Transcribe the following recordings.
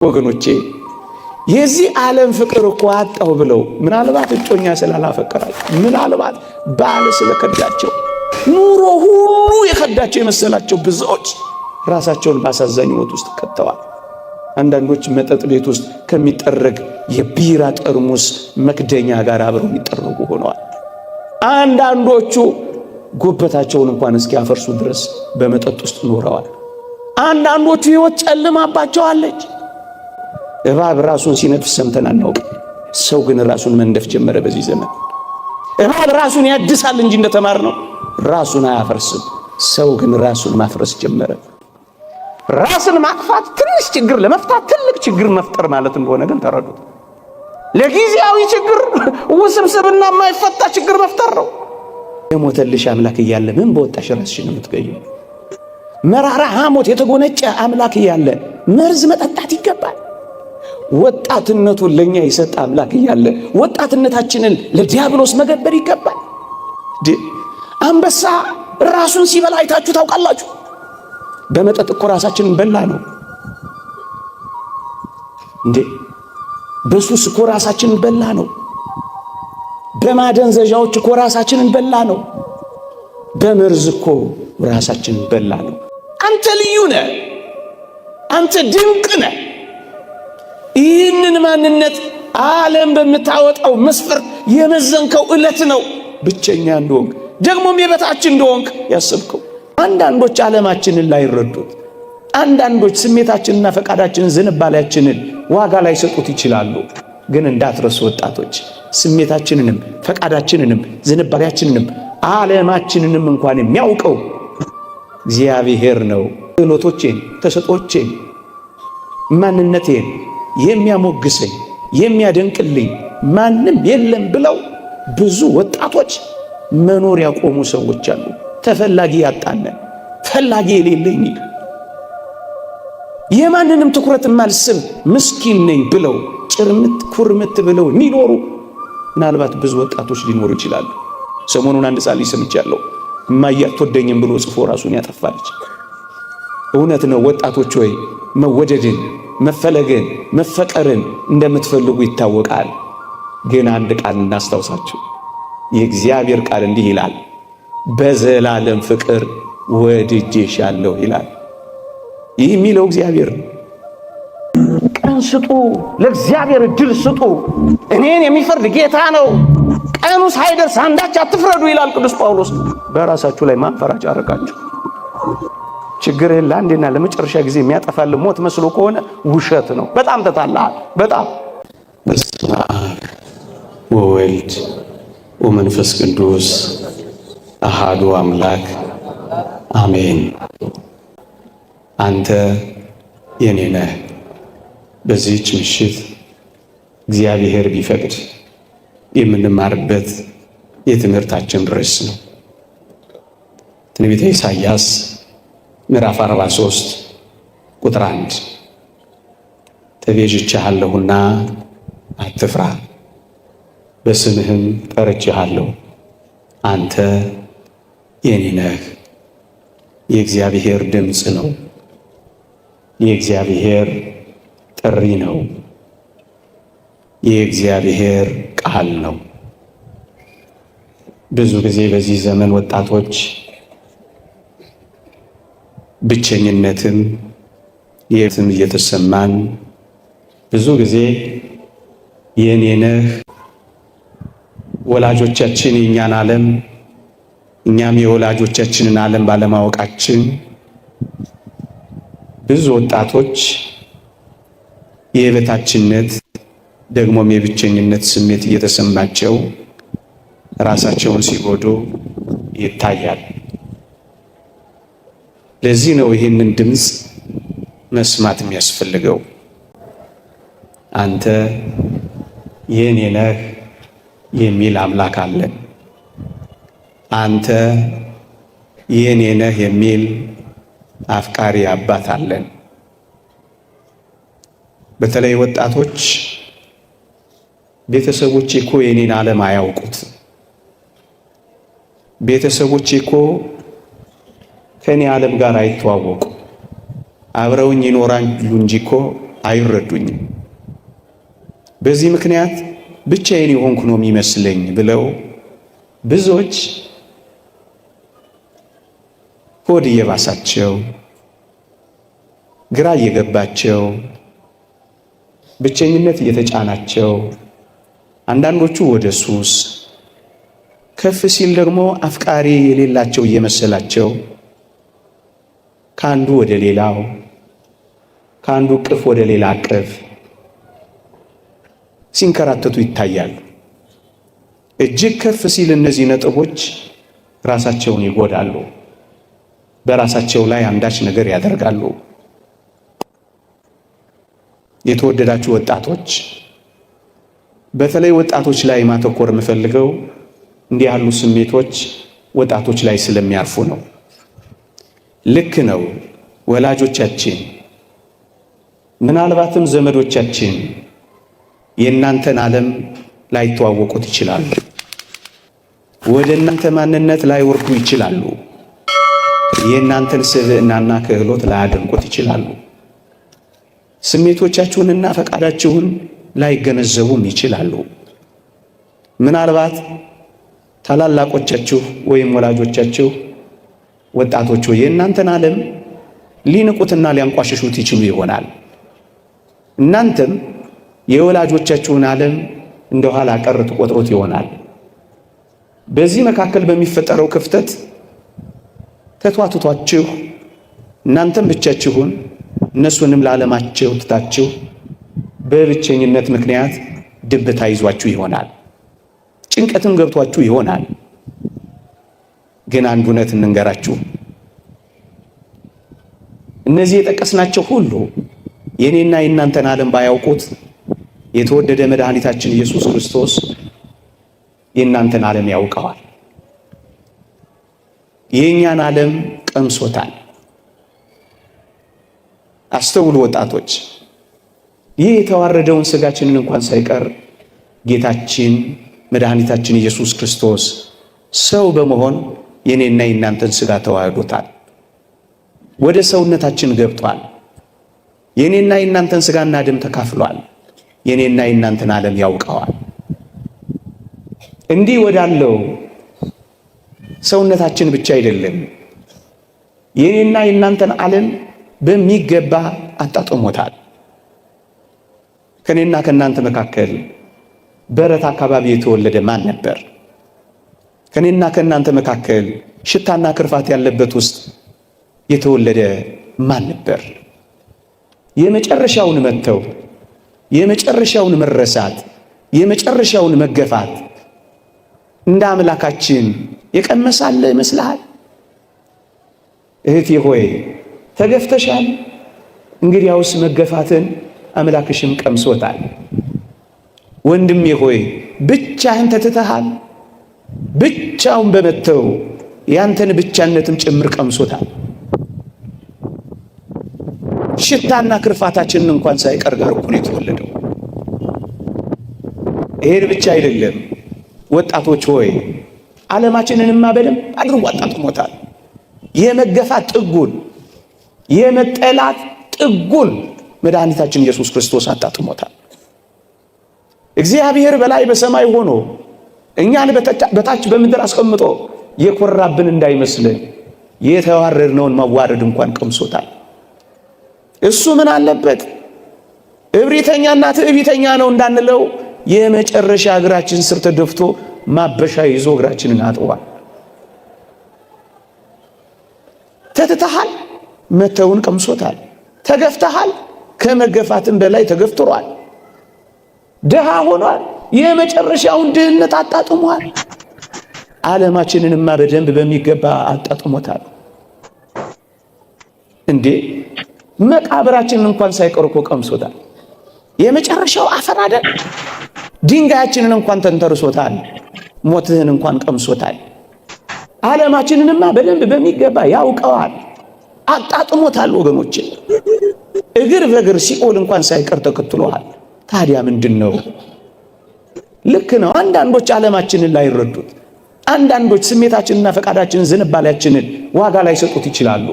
ወገኖቼ የዚህ ዓለም ፍቅር እኮ አጣው ብለው ምናልባት እጮኛ ስላላፈቀራቸው፣ ምናልባት ባል ስለከዳቸው፣ ኑሮ ሁሉ የከዳቸው የመሰላቸው ብዙዎች ራሳቸውን ባሳዛኝ ሕይወት ውስጥ ከተዋል። አንዳንዶች መጠጥ ቤት ውስጥ ከሚጠረግ የቢራ ጠርሙስ መክደኛ ጋር አብረው የሚጠረጉ ሆነዋል። አንዳንዶቹ ጉበታቸውን እንኳን እስኪያፈርሱ ድረስ በመጠጥ ውስጥ ኖረዋል። አንዳንዶቹ ሕይወት ጨልማባቸዋለች። እባብ ራሱን ሲነድፍ ሰምተን አናውቅም። ሰው ግን ራሱን መንደፍ ጀመረ። በዚህ ዘመን እባብ ራሱን ያድሳል እንጂ እንደተማርነው ራሱን አያፈርስም። ሰው ግን ራሱን ማፍረስ ጀመረ። ራስን ማጥፋት ትንሽ ችግር ለመፍታት ትልቅ ችግር መፍጠር ማለት እንደሆነ ግን ተረዱት። ለጊዜያዊ ችግር ውስብስብና የማይፈታ ችግር መፍጠር ነው። የሞተልሽ አምላክ እያለ ምን በወጣሽ ራስሽን የምትገዩ? መራራ ሐሞት የተጎነጨ አምላክ እያለ መርዝ መጠጣት ይገባል? ወጣትነቱን ለኛ የሰጠ አምላክ እያለ ወጣትነታችንን ለዲያብሎስ መገበር ይገባል? አንበሳ ራሱን ሲበላ አይታችሁ ታውቃላችሁ? በመጠጥ እኮ ራሳችንን በላ ነው እንዴ! በሱስ እኮ ራሳችንን በላ ነው። በማደንዘዣዎች እኮ ራሳችንን በላ ነው። በመርዝ እኮ ራሳችንን በላ ነው። አንተ ልዩ ነህ፣ አንተ ድንቅ ነህ። ይህንን ማንነት ዓለም በምታወጣው መስፈርት የመዘንከው ዕለት ነው ብቸኛ እንደሆንክ ደግሞም የበታች እንደሆንክ ያሰብከው። አንዳንዶች ዓለማችንን ላይረዱት፣ አንዳንዶች ስሜታችንና ፈቃዳችንን ዝንባሌያችንን ዋጋ ላይ ሰጡት ይችላሉ። ግን እንዳትረሱ ወጣቶች፣ ስሜታችንንም ፈቃዳችንንም ዝንባሌያችንንም ዓለማችንንም እንኳን የሚያውቀው እግዚአብሔር ነው። ክህሎቶቼን፣ ተሰጦቼን፣ ማንነቴን የሚያሞግሰኝ የሚያደንቅልኝ ማንም የለም ብለው ብዙ ወጣቶች መኖር ያቆሙ ሰዎች አሉ። ተፈላጊ ያጣነን፣ ፈላጊ የሌለኝ፣ የማንንም ትኩረት ማልስብ ምስኪን ነኝ ብለው ጭርምት ኩርምት ብለው የሚኖሩ ምናልባት ብዙ ወጣቶች ሊኖሩ ይችላሉ። ሰሞኑን አንድ ጻሊ ሰምቻለሁ። እማዬ አትወደኝም ብሎ ጽፎ ራሱን ያጠፋለች። እውነት ነው ወጣቶች ሆይ፣ መወደድን፣ መፈለግን፣ መፈቀርን እንደምትፈልጉ ይታወቃል። ግን አንድ ቃል እናስታውሳችሁ። የእግዚአብሔር ቃል እንዲህ ይላል፣ በዘላለም ፍቅር ወድጄሻለሁ ይላል። ይህ የሚለው እግዚአብሔር ነው። ቀን ስጡ፣ ለእግዚአብሔር እድል ስጡ። እኔን የሚፈርድ ጌታ ነው። ቀኑ ሳይደርስ አንዳች አትፍረዱ ይላል ቅዱስ ጳውሎስ። በራሳችሁ ላይ ማንፈራጭ አረጋችሁ። ችግርህን ለአንዴና ለመጨረሻ ጊዜ የሚያጠፋል ሞት መስሎ ከሆነ ውሸት ነው። በጣም ተታላል። በጣም በስመ አብ ወወልድ ወመንፈስ ቅዱስ አሃዱ አምላክ አሜን። አንተ የኔ ነህ። በዚህች ምሽት እግዚአብሔር ቢፈቅድ የምንማርበት የትምህርታችን ርዕስ ነው። ትንቢተ ኢሳይያስ ምዕራፍ 43 ቁጥር 1 ተቤዥቼሃለሁና አትፍራ፣ በስምህም ጠርቼሃለሁ፣ አንተ የኔ ነህ። የእግዚአብሔር ድምፅ ነው። የእግዚአብሔር ጥሪ ነው። የእግዚአብሔር ቃል ነው። ብዙ ጊዜ በዚህ ዘመን ወጣቶች ብቸኝነትም የትም እየተሰማን ብዙ ጊዜ የኔ ነህ፣ ወላጆቻችን የኛን ዓለም እኛም የወላጆቻችንን ዓለም ባለማወቃችን ብዙ ወጣቶች የበታችነት ደግሞም የብቸኝነት ስሜት እየተሰማቸው ራሳቸውን ሲጎዱ ይታያል። ለዚህ ነው ይህንን ድምፅ መስማት የሚያስፈልገው። አንተ የኔ ነህ የሚል አምላክ አለን። አንተ የኔ ነህ የሚል አፍቃሪ አባት አለን። በተለይ ወጣቶች ቤተሰቦቼ እኮ የኔን ዓለም አያውቁት፣ ቤተሰቦቼ እኮ ከኔ ዓለም ጋር አይተዋወቁ፣ አብረውኝ ይኖራሉ እንጂ እኮ አይረዱኝም። በዚህ ምክንያት ብቻዬን የሆንኩ ነው የሚመስለኝ ብለው ብዙዎች ሆድ እየባሳቸው ግራ እየገባቸው ብቸኝነት እየተጫናቸው አንዳንዶቹ ወደ ሱስ ከፍ ሲል ደግሞ አፍቃሪ የሌላቸው እየመሰላቸው ከአንዱ ወደ ሌላው ከአንዱ እቅፍ ወደ ሌላ እቅፍ ሲንከራተቱ ይታያሉ። እጅግ ከፍ ሲል እነዚህ ነጥቦች ራሳቸውን ይጎዳሉ፣ በራሳቸው ላይ አንዳች ነገር ያደርጋሉ። የተወደዳችሁ ወጣቶች፣ በተለይ ወጣቶች ላይ ማተኮር የምፈልገው እንዲህ ያሉ ስሜቶች ወጣቶች ላይ ስለሚያርፉ ነው። ልክ ነው። ወላጆቻችን ምናልባትም ዘመዶቻችን የእናንተን ዓለም ላይተዋወቁት ይችላሉ። ወደ እናንተ ማንነት ላይወርዱ ይችላሉ። የእናንተን ስብዕናና ክህሎት ላያደንቁት ይችላሉ። ስሜቶቻችሁንና ፈቃዳችሁን ላይገነዘቡም ይችላሉ። ምናልባት ታላላቆቻችሁ ወይም ወላጆቻችሁ ወጣቶች የእናንተን ዓለም ሊንቁትና ሊያንቋሽሹት ይችሉ ይሆናል። እናንተም የወላጆቻችሁን ዓለም እንደኋላ ቀር ትቆጥሩት ይሆናል። በዚህ መካከል በሚፈጠረው ክፍተት ተቷትቷችሁ እናንተም ብቻችሁን እነሱንም ለዓለማቸው ትታችሁ በብቸኝነት ምክንያት ድብታ ይዟችሁ ይሆናል። ጭንቀትም ገብቷችሁ ይሆናል። ግን አንድ እውነት እንንገራችሁ፣ እነዚህ የጠቀስናቸው ሁሉ የኔና የእናንተን ዓለም ባያውቁት የተወደደ መድኃኒታችን ኢየሱስ ክርስቶስ የእናንተን ዓለም ያውቀዋል። የእኛን ዓለም ቀምሶታል። አስተውሉ ወጣቶች፣ ይህ የተዋረደውን ሥጋችንን እንኳን ሳይቀር ጌታችን መድኃኒታችን ኢየሱስ ክርስቶስ ሰው በመሆን የኔና የእናንተን ሥጋ ተዋህዶታል። ወደ ሰውነታችን ገብቷል። የኔና የእናንተን ሥጋና ደም ተካፍሏል። የኔና የእናንተን ዓለም ያውቀዋል። እንዲህ ወዳለው ሰውነታችን ብቻ አይደለም፣ የኔና የእናንተን ዓለም በሚገባ አጣጥሞታል። ከኔና ከእናንተ መካከል በረት አካባቢ የተወለደ ማን ነበር? ከኔና ከእናንተ መካከል ሽታና ክርፋት ያለበት ውስጥ የተወለደ ማን ነበር? የመጨረሻውን መተው፣ የመጨረሻውን መረሳት፣ የመጨረሻውን መገፋት እንደ አምላካችን የቀመሳለ ይመስልሃል? እህቴ ሆይ ተገፍተሻል። እንግዲያውስ መገፋትን አምላክሽም ቀምሶታል። ወንድሜ ሆይ ብቻህን ተትተሃል። ብቻውን በመተው ያንተን ብቻነትም ጭምር ቀምሶታል። ሽታና ክርፋታችንን እንኳን ሳይቀር ጋር እኮ ነው የተወለደው። ይሄን ብቻ አይደለም ወጣቶች ሆይ ዓለማችንንማ በደንብ አድርጎ አጣጥሞታል። የመገፋት ጥጉን፣ የመጠላት ጥጉን መድኃኒታችን ኢየሱስ ክርስቶስ አጣጥሞታል። እግዚአብሔር በላይ በሰማይ ሆኖ እኛን በታች በምድር አስቀምጦ የኮራብን እንዳይመስልን የተዋረድነውን መዋረድ እንኳን ቀምሶታል። እሱ ምን አለበት እብሪተኛና ትዕቢተኛ ነው እንዳንለው የመጨረሻ እግራችን ስር ተደፍቶ ማበሻ ይዞ እግራችንን አጥቧል። ተትተሃል፣ መተውን ቀምሶታል። ተገፍተሃል፣ ከመገፋትም በላይ ተገፍትሯል። ድሃ ሆኗል፣ የመጨረሻውን ድህነት አጣጥሟል። ዓለማችንንማ በደንብ በሚገባ አጣጥሞታል። እንዴ መቃብራችንን እንኳን ሳይቀር እኮ ቀምሶታል። የመጨረሻው አፈር አይደል? ድንጋያችንን እንኳን ተንተርሶታል። ሞትህን እንኳን ቀምሶታል። ዓለማችንንማ በደንብ በሚገባ ያውቀዋል፣ አጣጥሞታል። ወገኖች እግር በእግር ሲኦል እንኳን ሳይቀር ተከትሏል። ታዲያ ምንድን ነው? ልክ ነው። አንዳንዶች ዓለማችንን ላይረዱት፣ አንዳንዶች ስሜታችንና ፈቃዳችንን ዝንባሌያችንን ዋጋ ላይ ሰጡት ይችላሉ።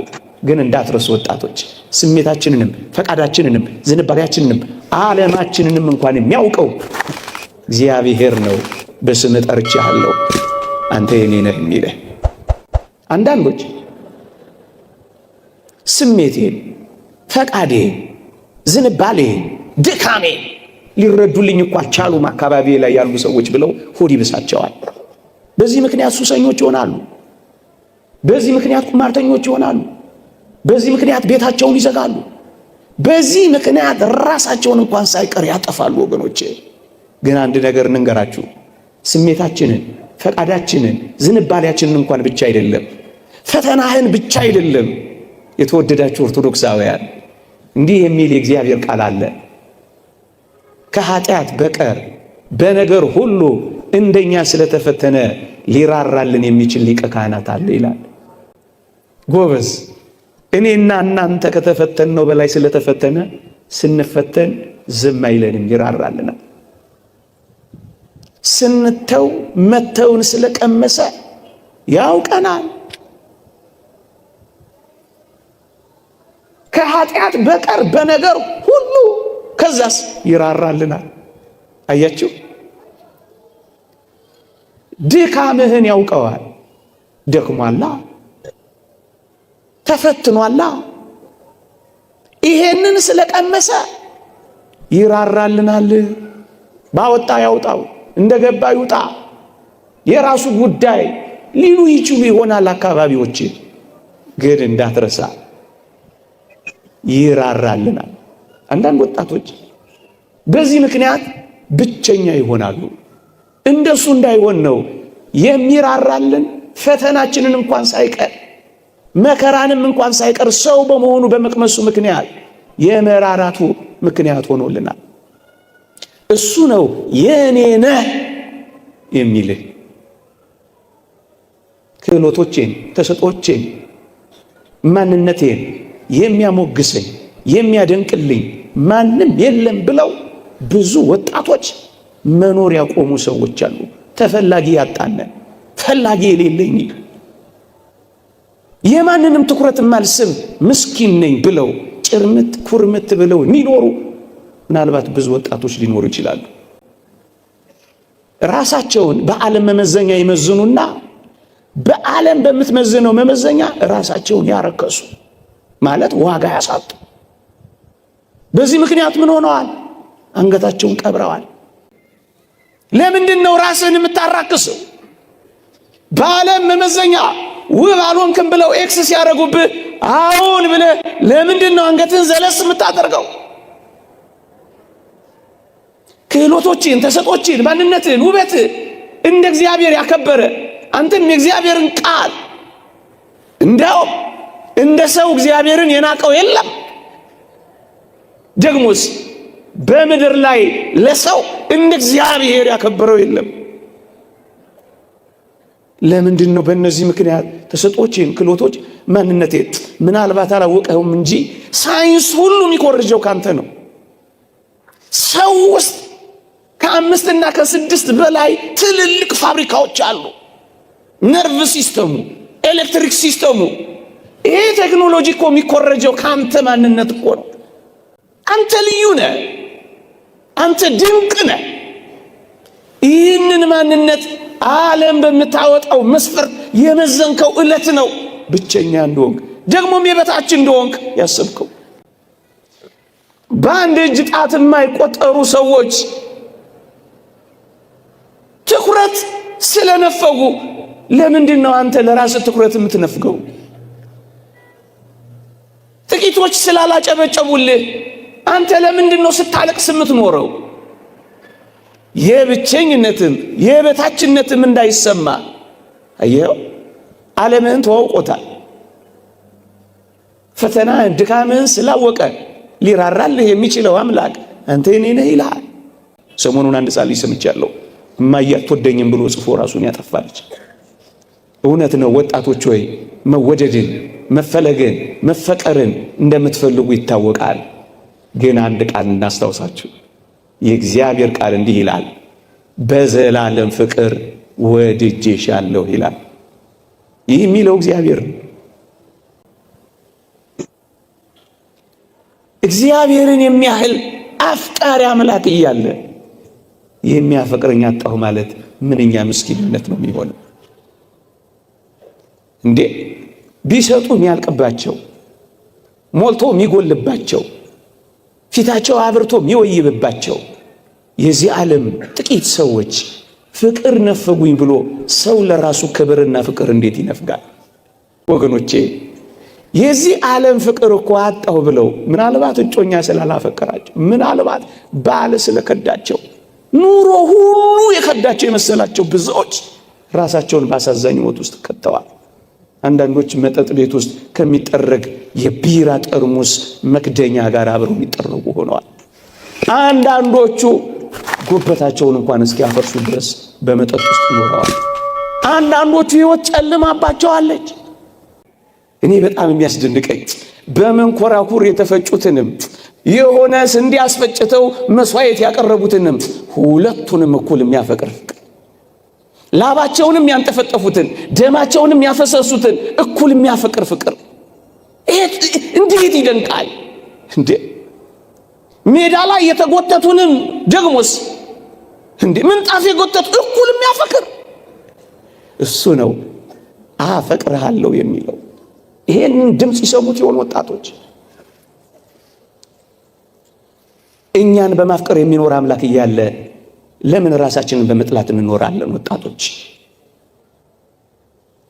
ግን እንዳትረሱ ወጣቶች፣ ስሜታችንንም ፈቃዳችንንም ዝንባሌያችንንም ዓለማችንንም እንኳን የሚያውቀው እግዚአብሔር ነው። በስምህ ጠርቼሃለሁ አንተ የኔ ነህ የሚልህ። አንዳንዶች ስሜቴን፣ ፈቃዴን፣ ዝንባሌን፣ ድካሜን ሊረዱልኝ እኮ አልቻሉም አካባቢ ላይ ያሉ ሰዎች ብለው ሆድ ይብሳቸዋል። በዚህ ምክንያት ሱሰኞች ይሆናሉ። በዚህ ምክንያት ቁማርተኞች ይሆናሉ። በዚህ ምክንያት ቤታቸውን ይዘጋሉ። በዚህ ምክንያት ራሳቸውን እንኳን ሳይቀር ያጠፋሉ። ወገኖቼ ግን አንድ ነገር እንንገራችሁ፣ ስሜታችንን፣ ፈቃዳችንን፣ ዝንባሌያችንን እንኳን ብቻ አይደለም፣ ፈተናህን ብቻ አይደለም። የተወደዳችሁ ኦርቶዶክሳውያን እንዲህ የሚል የእግዚአብሔር ቃል አለ፣ ከኃጢአት በቀር በነገር ሁሉ እንደኛ ስለተፈተነ ሊራራልን የሚችል ሊቀ ካህናት አለ ይላል። ጎበዝ፣ እኔና እናንተ ከተፈተንነው በላይ ስለተፈተነ ስንፈተን ዝም አይለንም፣ ይራራልናል። ስንተው መተውን ስለቀመሰ ያውቀናል። ከኃጢአት በቀር በነገር ሁሉ ከዛስ ይራራልናል። አያችሁ፣ ድካምህን ያውቀዋል። ደክሟላ፣ ተፈትኗላ። ይሄንን ስለቀመሰ ይራራልናል። ባወጣ ያውጣው፣ እንደገባ ይውጣ፣ የራሱ ጉዳይ ሊሉ ይችሉ ይሆናል አካባቢዎች። ግን እንዳትረሳ ይራራልናል። አንዳንድ ወጣቶች በዚህ ምክንያት ብቸኛ ይሆናሉ። እንደሱ እንዳይሆን ነው የሚራራልን። ፈተናችንን እንኳን ሳይቀር መከራንም እንኳን ሳይቀር ሰው በመሆኑ በመቅመሱ ምክንያት የመራራቱ ምክንያት ሆኖልናል። እሱ ነው የኔ ነህ የሚልህ። ክህሎቶቼን፣ ተሰጦቼን፣ ማንነቴን የሚያሞግሰኝ የሚያደንቅልኝ ማንም የለም ብለው ብዙ ወጣቶች መኖር ያቆሙ ሰዎች አሉ። ተፈላጊ ያጣነን፣ ፈላጊ የሌለኝ፣ የማንንም ትኩረት ማልስብ ምስኪን ነኝ ብለው ጭርምት ኩርምት ብለው የሚኖሩ ምናልባት ብዙ ወጣቶች ሊኖሩ ይችላሉ። ራሳቸውን በዓለም መመዘኛ ይመዝኑና በዓለም በምትመዝነው መመዘኛ ራሳቸውን ያረከሱ ማለት ዋጋ ያሳጡ። በዚህ ምክንያት ምን ሆነዋል? አንገታቸውን ቀብረዋል። ለምንድን ነው ራስን የምታራክሰው? በዓለም መመዘኛ ውብ አልሆንክም ብለው ኤክስ ሲያደርጉብህ አሁን ብለህ ለምንድን ነው አንገትን ዘለስ የምታደርገው? ክህሎቶችን፣ ተሰጦችን፣ ማንነትን፣ ውበት እንደ እግዚአብሔር ያከበረ አንተም የእግዚአብሔርን ቃል እንዲያውም እንደ ሰው እግዚአብሔርን የናቀው የለም። ደግሞስ በምድር ላይ ለሰው እንደ እግዚአብሔር ያከበረው የለም። ለምንድን ነው? በእነዚህ ምክንያት ተሰጦችን፣ ክህሎቶች፣ ማንነቴን ምናልባት አላወቀውም እንጂ ሳይንስ ሁሉ የሚኮርጀው ካንተ ነው። ሰው ውስጥ ከ5 እና ከ6 በላይ ትልልቅ ፋብሪካዎች አሉ። ነርቭ ሲስተሙ፣ ኤሌክትሪክ ሲስተሙ። ይሄ ቴክኖሎጂ እኮ የሚኮረጀው ካንተ ማንነት እኮ ነው። አንተ ልዩ ነህ፣ አንተ ድንቅ ነህ። ይህንን ማንነት ዓለም በምታወጣው መስፈርት የመዘንከው ዕለት ነው ብቸኛ እንደሆንክ፣ ደግሞም የበታች እንደሆንክ ያሰብከው። በአንድ እጅ ጣት የማይቆጠሩ ሰዎች ትኩረት ስለነፈጉ ለምንድን ነው አንተ ለራስህ ትኩረት የምትነፍገው? ጥቂቶች ስላላጨበጨቡልህ አንተ ለምንድን ነው ስታለቅስ የምትኖረው? የብቸኝነትም የበታችነትም እንዳይሰማ አየው፣ ዓለምህን ተዋውቆታል። ፈተናህን ድካምህን ስላወቀ ሊራራልህ የሚችለው አምላክ አንተ የኔ ነህ ይልሃል። ሰሞኑን አንድ ጻልይ ሰምቻለሁ። እማዬ አትወደኝም ብሎ ጽፎ ራሱን ያጠፋለች። እውነት ነው ወጣቶች ሆይ፣ መወደድን፣ መፈለግን፣ መፈቀርን እንደምትፈልጉ ይታወቃል። ግን አንድ ቃል እናስታውሳችሁ። የእግዚአብሔር ቃል እንዲህ ይላል፣ በዘላለም ፍቅር ወድጄሻለሁ ይላል። ይህ የሚለው እግዚአብሔር ነው። እግዚአብሔርን የሚያህል አፍቃሪ አምላክ እያለ የሚያፈቅረኝ አጣሁ ማለት ምንኛ ምስኪንነት ነው የሚሆነው እንዴ! ቢሰጡ የሚያልቅባቸው፣ ሞልቶ የሚጎልባቸው፣ ፊታቸው አብርቶ የሚወይብባቸው የዚህ ዓለም ጥቂት ሰዎች ፍቅር ነፈጉኝ ብሎ ሰው ለራሱ ክብርና ፍቅር እንዴት ይነፍጋል? ወገኖቼ የዚህ ዓለም ፍቅር እኮ አጣሁ ብለው ምናልባት እጮኛ ስላላፈቀራቸው፣ ምናልባት ባል ስለከዳቸው፣ ኑሮ ሁሉ የከዳቸው የመሰላቸው ብዙዎች ራሳቸውን ባሳዛኝ ሞት ውስጥ ከተዋል። አንዳንዶች መጠጥ ቤት ውስጥ ከሚጠረግ የቢራ ጠርሙስ መክደኛ ጋር አብረው የሚጠረጉ ሆነዋል። አንዳንዶቹ ጉበታቸውን እንኳን እስኪያፈርሱ ድረስ በመጠጥ ውስጥ ኖረዋል። አንዳንዶቹ ሕይወት ጨልማባቸዋለች። እኔ በጣም የሚያስደንቀኝ በመንኮራኩር የተፈጩትንም የሆነ ስንዴ አስፈጭተው መስዋዕት ያቀረቡትንም ሁለቱንም እኩል የሚያፈቅር ፍቅር፣ ላባቸውንም ያንጠፈጠፉትን ደማቸውንም ያፈሰሱትን እኩል የሚያፈቅር ፍቅር፣ እንዴት ይደንቃል እንዴ! ሜዳ ላይ የተጎተቱንም ደግሞስ እንዴ ምንጣፍ የጎተቱ እኩል የሚያፈቅር እሱ ነው አፈቅርሃለሁ የሚለው። ይሄንን ድምፅ ይሰሙት ይሆን ወጣቶች? እኛን በማፍቀር የሚኖር አምላክ እያለ ለምን ራሳችንን በመጥላት እንኖራለን? ወጣቶች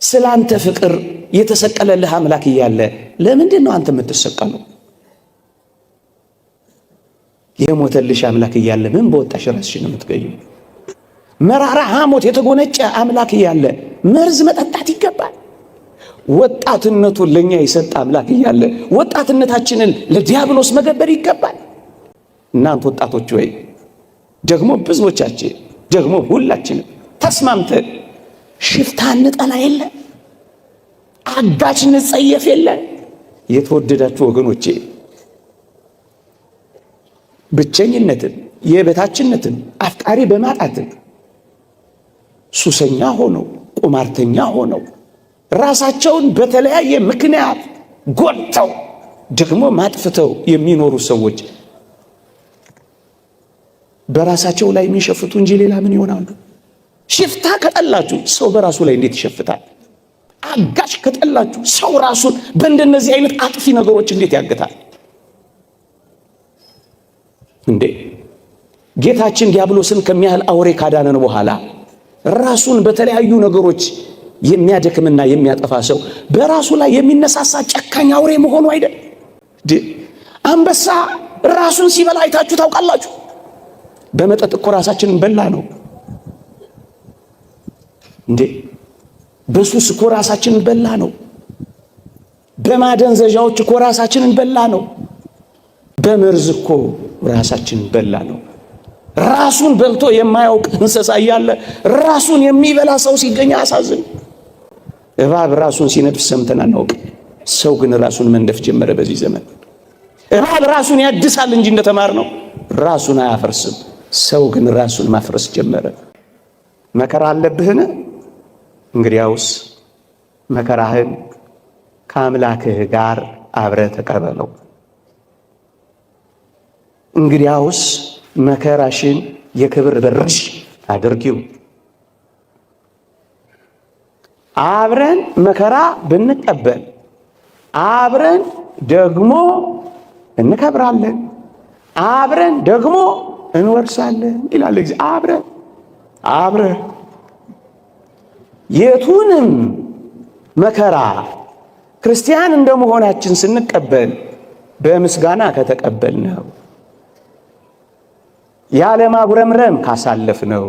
ስላንተ ፍቅር የተሰቀለልህ አምላክ እያለ ለምንድን ነው አንተ የምትሰቀለው? የሞተልሽ አምላክ እያለ ምን በወጣሽ ራስሽን የምትገዩ? መራራ ሐሞት የተጎነጨ አምላክ እያለ መርዝ መጠጣት ይገባል? ወጣትነቱን ለኛ የሰጠ አምላክ እያለ ወጣትነታችንን ለዲያብሎስ መገበር ይገባል? እናንተ ወጣቶች ወይ ደግሞ ብዙዎቻችን ደግሞ ሁላችንም ተስማምተን ሽፍታ እንጠላ የለ፣ አጋች እንጸየፍ የለ። የተወደዳችሁ ወገኖቼ ብቸኝነትን፣ የበታችነትን፣ አፍቃሪ በማጣትን ሱሰኛ ሆነው ቁማርተኛ ሆነው ራሳቸውን በተለያየ ምክንያት ጎድተው ደግሞ ማጥፍተው የሚኖሩ ሰዎች በራሳቸው ላይ የሚሸፍቱ እንጂ ሌላ ምን ይሆናሉ? ሽፍታ ከጠላችሁ ሰው በራሱ ላይ እንዴት ይሸፍታል? አጋሽ ከጠላችሁ ሰው ራሱን በእንደነዚህ አይነት አጥፊ ነገሮች እንዴት ያገታል እንዴ? ጌታችን ዲያብሎስን ከሚያህል አውሬ ካዳነን በኋላ ራሱን በተለያዩ ነገሮች የሚያደክምና የሚያጠፋ ሰው በራሱ ላይ የሚነሳሳ ጨካኝ አውሬ መሆኑ አይደል? አንበሳ ራሱን ሲበላ አይታችሁ ታውቃላችሁ? በመጠጥ እኮ ራሳችንን በላ ነው እንዴ? በሱስ እኮ ራሳችንን በላ ነው። በማደንዘዣዎች እኮ ራሳችንን በላ ነው። በመርዝ እኮ ራሳችንን በላ ነው። ራሱን በልቶ የማያውቅ እንስሳ እያለ ራሱን የሚበላ ሰው ሲገኝ አሳዝን። እባብ ራሱን ሲነድፍ ሰምተን አናውቅ። ሰው ግን ራሱን መንደፍ ጀመረ በዚህ ዘመን። እባብ ራሱን ያድሳል እንጂ እንደተማርነው ራሱን አያፈርስም። ሰው ግን ራሱን ማፍረስ ጀመረ። መከራ አለብህን? እንግዲያውስ መከራህን ከአምላክህ ጋር አብረህ ተቀበለው። እንግዲያውስ መከራሽን የክብር በርሽ አድርጊው። አብረን መከራ ብንቀበል አብረን ደግሞ እንከብራለን፣ አብረን ደግሞ እንወርሳለን ይላል እግዚአብሔር። አብረን የቱንም መከራ ክርስቲያን እንደመሆናችን ስንቀበል በምስጋና ከተቀበልነው፣ ያለ ማጉረምረም ካሳለፍነው፣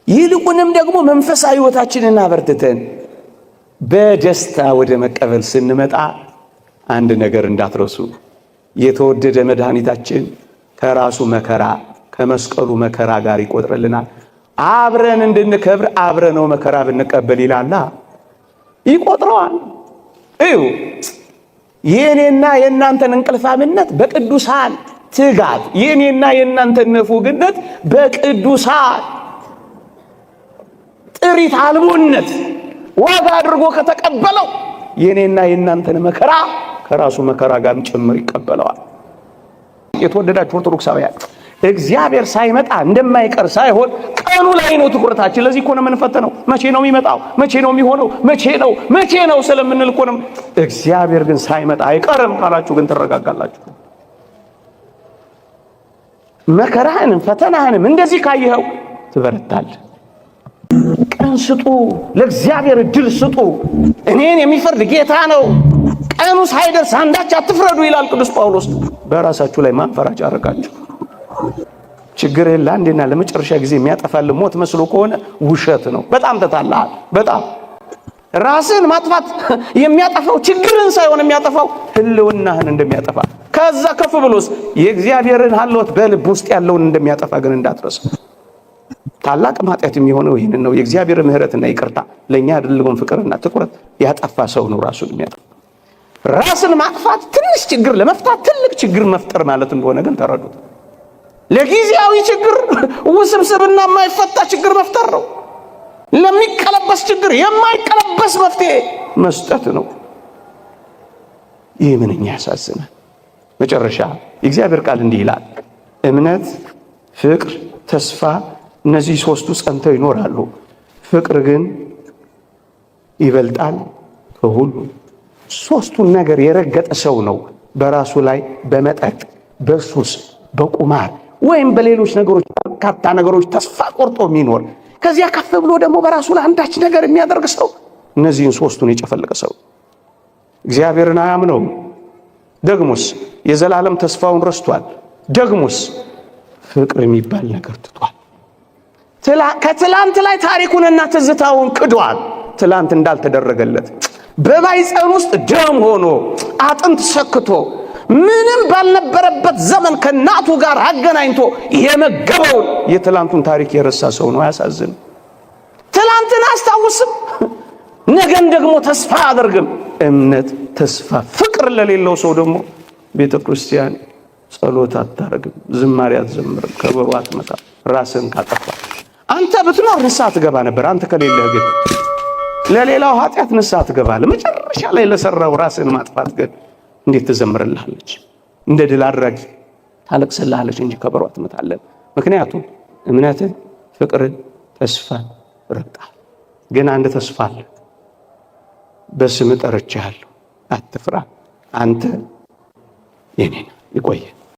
ይልቁንም ደግሞ መንፈሳዊ ሕይወታችንን አበርትተን በደስታ ወደ መቀበል ስንመጣ አንድ ነገር እንዳትረሱ። የተወደደ መድኃኒታችን ከራሱ መከራ ከመስቀሉ መከራ ጋር ይቆጥርልናል። አብረን እንድንከብር አብረነው መከራ ብንቀበል ይላላ ይቆጥረዋል። እዩ የኔና የእናንተን እንቅልፋምነት በቅዱሳን ትጋት፣ የኔና የእናንተን ንፉግነት በቅዱሳን ጥሪት አልቦነት ዋጋ አድርጎ ከተቀበለው የኔና የእናንተን መከራ ከራሱ መከራ ጋርም ጭምር ይቀበለዋል። የተወደዳችሁ ኦርቶዶክሳውያን እግዚአብሔር ሳይመጣ እንደማይቀር ሳይሆን ቀኑ ላይ ነው ትኩረታችን። ለዚህ እኮ ነው የምንፈተነው። መቼ ነው የሚመጣው? መቼ ነው የሚሆነው? መቼ ነው ስለምንል እኮ ነው። እግዚአብሔር ግን ሳይመጣ አይቀርም ካላችሁ ግን ትረጋጋላችሁ። መከራህንም ፈተናህንም እንደዚህ ካየኸው ትበረታለህ። ቀን ስጡ፣ ለእግዚአብሔር እድል ስጡ። እኔን የሚፈርድ ጌታ ነው። ቀኑ ሳይደርስ አንዳች አትፍረዱ ይላል ቅዱስ ጳውሎስ። በራሳችሁ ላይ ማንፈራጭ አረጋችሁ። ችግርህን ለአንዴና ለመጨረሻ ጊዜ የሚያጠፋል ሞት መስሎ ከሆነ ውሸት ነው። በጣም ተታለሃል። በጣም ራስን ማጥፋት የሚያጠፋው ችግርን ሳይሆን የሚያጠፋው ህልውናህን እንደሚያጠፋ፣ ከዛ ከፍ ብሎስ የእግዚአብሔርን ሀልወት በልብ ውስጥ ያለውን እንደሚያጠፋ ግን እንዳትረሳ። ታላቅ ኃጢአት የሚሆነው ይህንን ነው። የእግዚአብሔር ምሕረትና ይቅርታ ለእኛ ያደረገውን ፍቅርና ትኩረት ያጠፋ ሰው ነው ራሱን የሚያጠፋ። ራስን ማጥፋት ትንሽ ችግር ለመፍታት ትልቅ ችግር መፍጠር ማለት እንደሆነ ግን ተረዱት። ለጊዜያዊ ችግር ውስብስብና የማይፈታ ችግር መፍጠር ነው። ለሚቀለበስ ችግር የማይቀለበስ መፍትሄ መስጠት ነው። ይህ ምንኛ ያሳዝናል። መጨረሻ የእግዚአብሔር ቃል እንዲህ ይላል፣ እምነት፣ ፍቅር፣ ተስፋ እነዚህ ሶስቱ ጸንተው ይኖራሉ። ፍቅር ግን ይበልጣል ከሁሉ። ሶስቱን ነገር የረገጠ ሰው ነው በራሱ ላይ በመጠጥ በሱስ በቁማር ወይም በሌሎች ነገሮች በርካታ ነገሮች ተስፋ ቆርጦ የሚኖር። ከዚያ ከፍ ብሎ ደግሞ በራሱ ላይ አንዳች ነገር የሚያደርግ ሰው እነዚህን ሶስቱን የጨፈለቀ ሰው እግዚአብሔርን አያምነውም። ደግሞስ የዘላለም ተስፋውን ረስቷል። ደግሞስ ፍቅር የሚባል ነገር ትቷል። ከትላንት ላይ ታሪኩንና ትዝታውን ክዷል። ትላንት እንዳልተደረገለት በማይፀን ውስጥ ደም ሆኖ አጥንት ሰክቶ ምንም ባልነበረበት ዘመን ከእናቱ ጋር አገናኝቶ የመገበውን የትላንቱን ታሪክ የረሳ ሰው ነው። አያሳዝን? ትላንትን አስታውስም፣ ነገን ደግሞ ተስፋ አደርግም። እምነት፣ ተስፋ፣ ፍቅር ለሌለው ሰው ደግሞ ቤተ ክርስቲያን ጸሎት አታረግም፣ ዝማሬ አትዘምርም፣ ከበሮ አትመታም። ራስን ካጠፋ አንተ ብትኖር ንስሐ ትገባ ነበር። አንተ ከሌለህ ግን ለሌላው ኃጢአት ንስሐ ትገባለህ። መጨረሻ ላይ ለሰራው ራስን ማጥፋት ግን እንዴት ትዘምርልሃለች? እንደ ድል አድራጊ ታለቅስልሃለች እንጂ ከበሮ አትመታለን። ምክንያቱም እምነትን፣ ፍቅርን፣ ተስፋን ረግጠሃል። ግን አንድ ተስፋ አለ። በስም ጠርቼሃለሁ፣ አትፍራ፣ አንተ የኔ ነህ። ይቆየ